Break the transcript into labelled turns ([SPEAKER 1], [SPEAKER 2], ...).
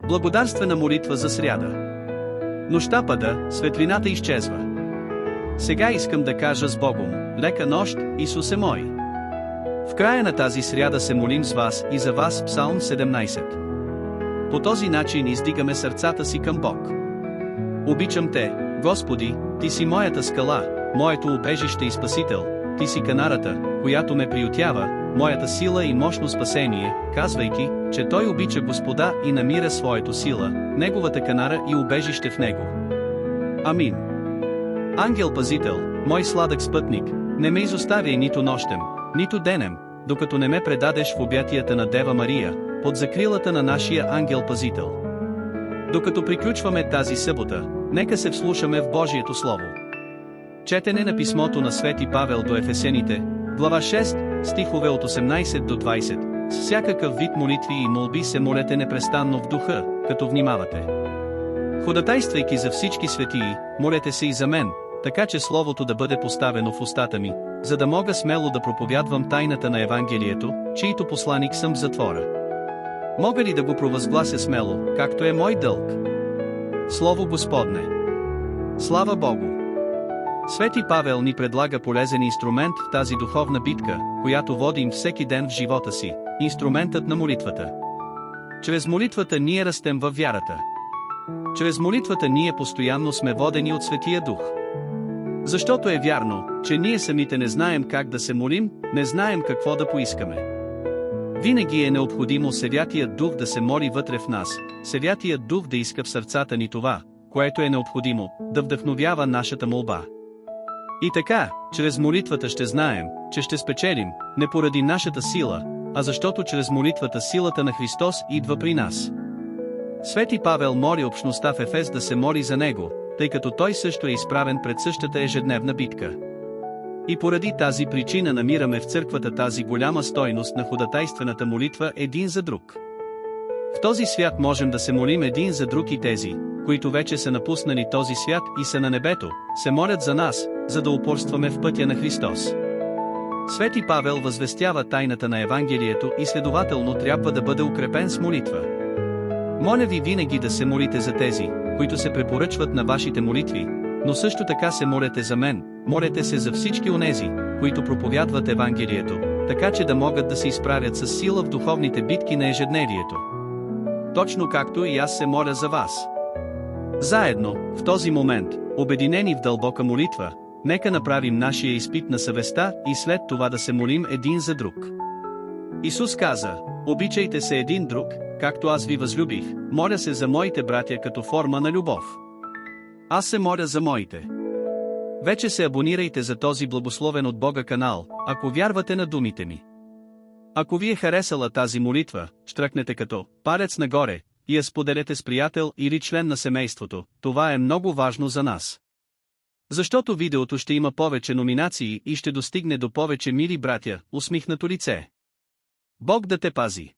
[SPEAKER 1] Благодарствена молитва за сряда. Нощта пада, светлината изчезва. Сега искам да кажа с Богом: лека нощ, Исусе мой. В края на тази сряда се молим с вас и за вас, Псалм 17. По този начин издигаме сърцата си към Бог. Обичам те, Господи, Ти си моята скала, моето убежище и спасител, Ти си канарата, която ме приютява, моята сила и мощно спасение, казвайки, че той обича Господа и намира своето сила, неговата канара и убежище в него. Амин. Ангел-пазител, мой сладък спътник, не ме изоставяй нито нощем, нито денем, докато не ме предадеш в обятията на Дева Мария, под закрилата на нашия ангел-пазител. Докато приключваме тази събота, нека се вслушаме в Божието Слово. Четене на писмото на Свети Павел до Ефесените, глава 6, стихове от 18 до 20. С всякакъв вид молитви и молби се молете непрестанно в духа, като внимавате. Ходатайствайки за всички светии, молете се и за мен, така че Словото да бъде поставено в устата ми, за да мога смело да проповядвам тайната на Евангелието, чието посланик съм в затвора. Мога ли да го провъзглася смело, както е мой дълг? Слово Господне. Слава Богу! Свети Павел ни предлага полезен инструмент в тази духовна битка, която водим всеки ден в живота си – инструментът на молитвата. Чрез молитвата ние растем във вярата. Чрез молитвата ние постоянно сме водени от Светия Дух. Защото е вярно, че ние самите не знаем как да се молим, не знаем какво да поискаме. Винаги е необходимо Святият Дух да се моли вътре в нас, Святият Дух да иска в сърцата ни това, което е необходимо, да вдъхновява нашата молба. И така, чрез молитвата ще знаем, че ще спечелим, не поради нашата сила, а защото чрез молитвата силата на Христос идва при нас. Свети Павел моли общността в Ефес да се моли за него, тъй като той също е изправен пред същата ежедневна битка. И поради тази причина намираме в църквата тази голяма стойност на ходатайствената молитва един за друг. В този свят можем да се молим един за друг и тези, които вече са напуснали този свят и са на небето, се молят за нас, за да упорстваме в пътя на Христос. Свети Павел възвестява тайната на Евангелието и следователно трябва да бъде укрепен с молитва. Моля ви винаги да се молите за тези, които се препоръчват на вашите молитви, но също така се молете за мен, молете се за всички онези, които проповядват Евангелието, така че да могат да се изправят с сила в духовните битки на ежедневието. Точно както и аз се моля за вас. Заедно, в този момент, обединени в дълбока молитва, нека направим нашия изпит на съвестта и след това да се молим един за друг. Исус каза: обичайте се един друг, както аз ви възлюбих, моля се за моите братя като форма на любов. Аз се моля за моите. Вече се абонирайте за този благословен от Бога канал, ако вярвате на думите ми. Ако ви е харесала тази молитва, щръкнете като палец нагоре и я споделете с приятел или член на семейството, това е много важно за нас. Защото видеото ще има повече номинации и ще достигне до повече мили братя, усмихнато лице. Бог да те пази!